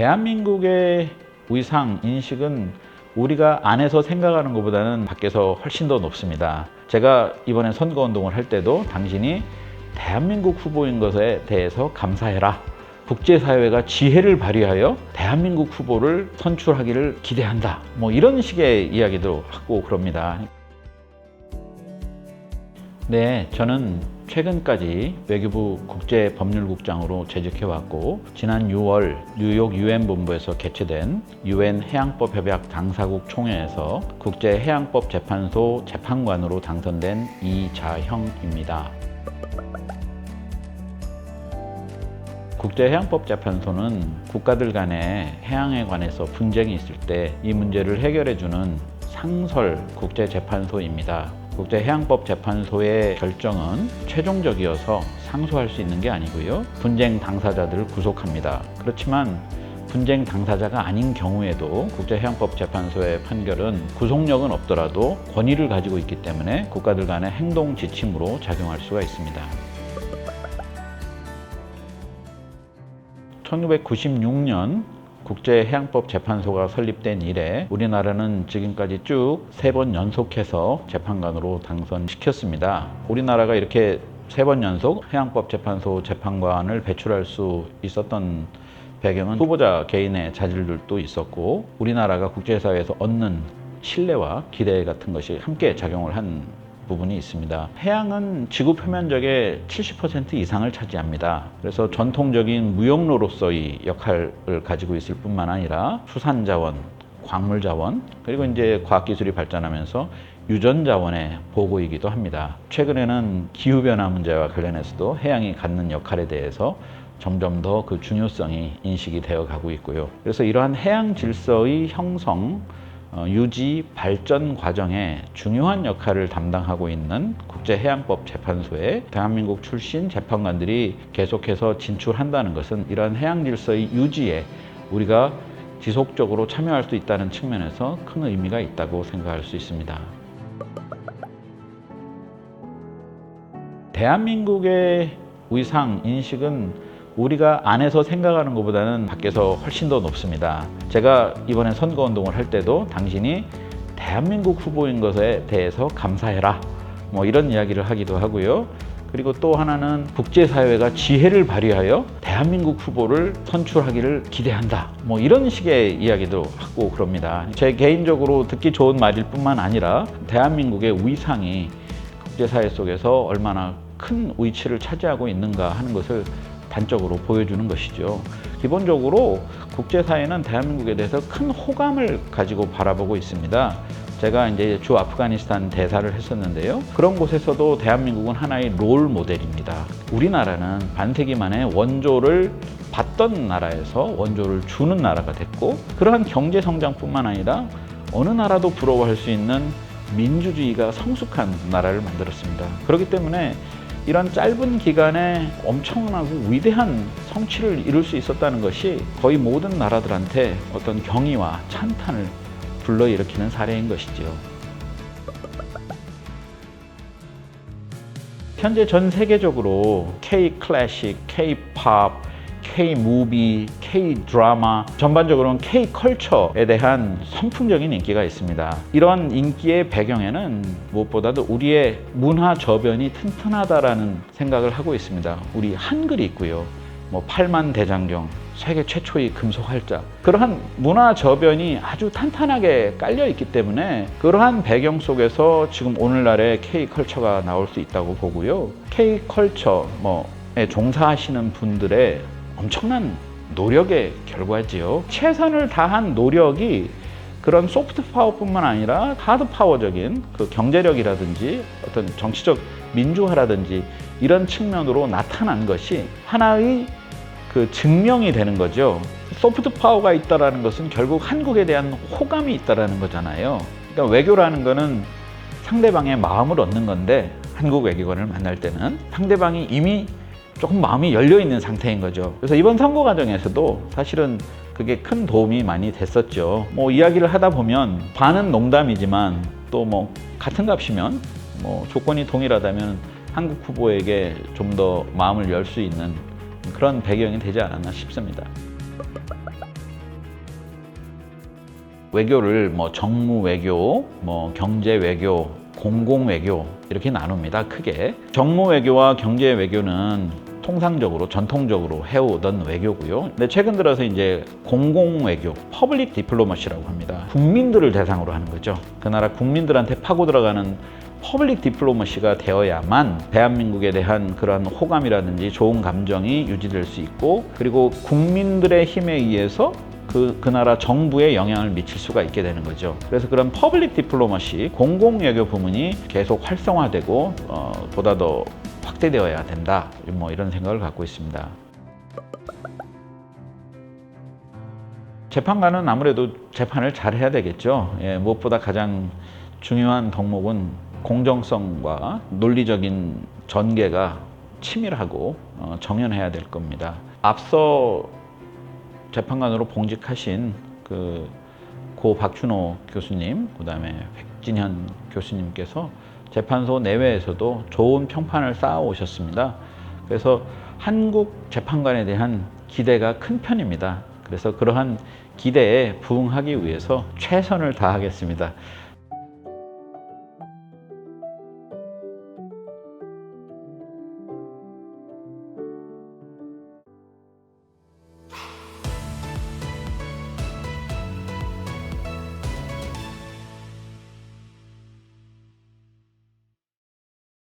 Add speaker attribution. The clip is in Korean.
Speaker 1: 대한민국의 위상, 인식은 우리가 안에서 생각하는 것보다는 밖에서 훨씬 더 높습니다. 제가 이번에 선거운동을 할 때도 당신이 대한민국 후보인 것에 대해서 감사해라. 국제사회가 지혜를 발휘하여 대한민국 후보를 선출하기를 기대한다. 이런 식의 이야기도 하고 그럽니다. 네, 저는 최근까지 외교부 국제법률국장으로 재직해왔고 지난 6월 뉴욕 유엔 본부에서 개최된 유엔 해양법 협약 당사국 총회에서 국제해양법 재판소 재판관으로 당선된 이자형입니다. 국제해양법재판소는 국가들 간의 해양에 관해서 분쟁이 있을 때 이 문제를 해결해주는 상설 국제재판소입니다. 국제해양법재판소의 결정은 최종적이어서 상소할 수 있는 게 아니고요. 분쟁 당사자들을 구속합니다. 그렇지만 분쟁 당사자가 아닌 경우에도 국제해양법재판소의 판결은 구속력은 없더라도 권위를 가지고 있기 때문에 국가들 간의 행동 지침으로 작용할 수가 있습니다. 1996년 국제해양법재판소가 설립된 이래 우리나라는 지금까지 쭉 3번 연속해서 재판관으로 당선시켰습니다. 우리나라가 이렇게 3번 연속 해양법재판소 재판관을 배출할 수 있었던 배경은 후보자 개인의 자질들도 있었고 우리나라가 국제사회에서 얻는 신뢰와 기대 같은 것이 함께 작용을 한 부분이 있습니다. 해양은 지구 표면적의 70% 이상을 차지합니다. 그래서 전통적인 무역로로서의 역할을 가지고 있을 뿐만 아니라 수산자원, 광물자원, 그리고 이제 과학기술이 발전하면서 유전자원의 보고이기도 합니다. 최근에는 기후변화 문제와 관련해서도 해양이 갖는 역할에 대해서 점점 더 그 중요성이 인식이 되어 가고 있고요. 그래서 이러한 해양 질서의 형성, 유지, 발전 과정에 중요한 역할을 담당하고 있는 국제해양법재판소에 대한민국 출신 재판관들이 계속해서 진출한다는 것은 이러한 해양 질서의 유지에 우리가 지속적으로 참여할 수 있다는 측면에서 큰 의미가 있다고 생각할 수 있습니다. 대한민국의 위상, 인식은 우리가 안에서 생각하는 것보다는 밖에서 훨씬 더 높습니다. 제가 이번에 선거운동을 할 때도 당신이 대한민국 후보인 것에 대해서 감사해라. 이런 이야기를 하기도 하고요. 그리고 또 하나는 국제사회가 지혜를 발휘하여 대한민국 후보를 선출하기를 기대한다. 이런 식의 이야기도 하고 그럽니다. 제 개인적으로 듣기 좋은 말일 뿐만 아니라 대한민국의 위상이 국제사회 속에서 얼마나 큰 위치를 차지하고 있는가 하는 것을 단적으로 보여주는 것이죠. 기본적으로 국제사회는 대한민국에 대해서 큰 호감을 가지고 바라보고 있습니다. 제가 이제 주 아프가니스탄 대사를 했었는데요. 그런 곳에서도 대한민국은 하나의 롤 모델입니다. 우리나라는 반세기 만에 원조를 받던 나라에서 원조를 주는 나라가 됐고 그러한 경제 성장뿐만 아니라 어느 나라도 부러워할 수 있는 민주주의가 성숙한 나라를 만들었습니다. 그렇기 때문에 이런 짧은 기간에 엄청나고 위대한 성취를 이룰 수 있었다는 것이 거의 모든 나라들한테 어떤 경의와 찬탄을 불러일으키는 사례인 것이죠. 현재 전 세계적으로 K-클래식, K-팝, K-무비, K-드라마, 전반적으로는 K-컬처에 대한 선풍적인 인기가 있습니다. 이런 인기의 배경에는 무엇보다도 우리의 문화 저변이 튼튼하다라는 생각을 하고 있습니다. 우리 한글이 있고요. 팔만대장경, 세계 최초의 금속 활자. 그러한 문화 저변이 아주 탄탄하게 깔려 있기 때문에 그러한 배경 속에서 지금 오늘날의 K-컬처가 나올 수 있다고 보고요. K-컬처에 종사하시는 분들의 엄청난 노력의 결과지요. 최선을 다한 노력이 그런 소프트 파워뿐만 아니라 하드 파워적인 그 경제력이라든지 어떤 정치적 민주화라든지 이런 측면으로 나타난 것이 하나의 그 증명이 되는 거죠. 소프트 파워가 있다라는 것은 결국 한국에 대한 호감이 있다라는 거잖아요. 그러니까 외교라는 거는 상대방의 마음을 얻는 건데 한국 외교관을 만날 때는 상대방이 이미 조금 마음이 열려있는 상태인 거죠. 그래서 이번 선거 과정에서도 사실은 그게 큰 도움이 많이 됐었죠. 이야기를 하다 보면 반은 농담이지만 또 같은 값이면 조건이 동일하다면 한국 후보에게 좀 더 마음을 열 수 있는 그런 배경이 되지 않았나 싶습니다. 외교를 뭐 정무 외교, 뭐 경제 외교, 공공 외교 이렇게 나눕니다. 크게. 정무 외교와 경제 외교는 통상적으로 전통적으로 해오던 외교고요. 근데 최근 들어서 이제 공공 외교, 퍼블릭 디플로머시라고 합니다. 국민들을 대상으로 하는 거죠. 그 나라 국민들한테 파고 들어가는 퍼블릭 디플로머시가 되어야만 대한민국에 대한 그러한 호감이라든지 좋은 감정이 유지될 수 있고, 그리고 국민들의 힘에 의해서 그 나라 정부에 영향을 미칠 수가 있게 되는 거죠. 그래서 그런 퍼블릭 디플로머시, 공공 외교 부문이 계속 활성화되고 보다 더 확대되어야 된다. 뭐 이런 생각을 갖고 있습니다. 재판관은 아무래도 재판을 잘 해야 되겠죠. 무엇보다 가장 중요한 덕목은 공정성과 논리적인 전개가 치밀하고 정연해야 될 겁니다. 앞서 재판관으로 봉직하신 고 박준호 교수님, 그다음에 백진현 교수님께서 재판소 내외에서도 좋은 평판을 쌓아 오셨습니다. 그래서 한국 재판관에 대한 기대가 큰 편입니다. 그래서 그러한 기대에 부응하기 위해서 최선을 다하겠습니다.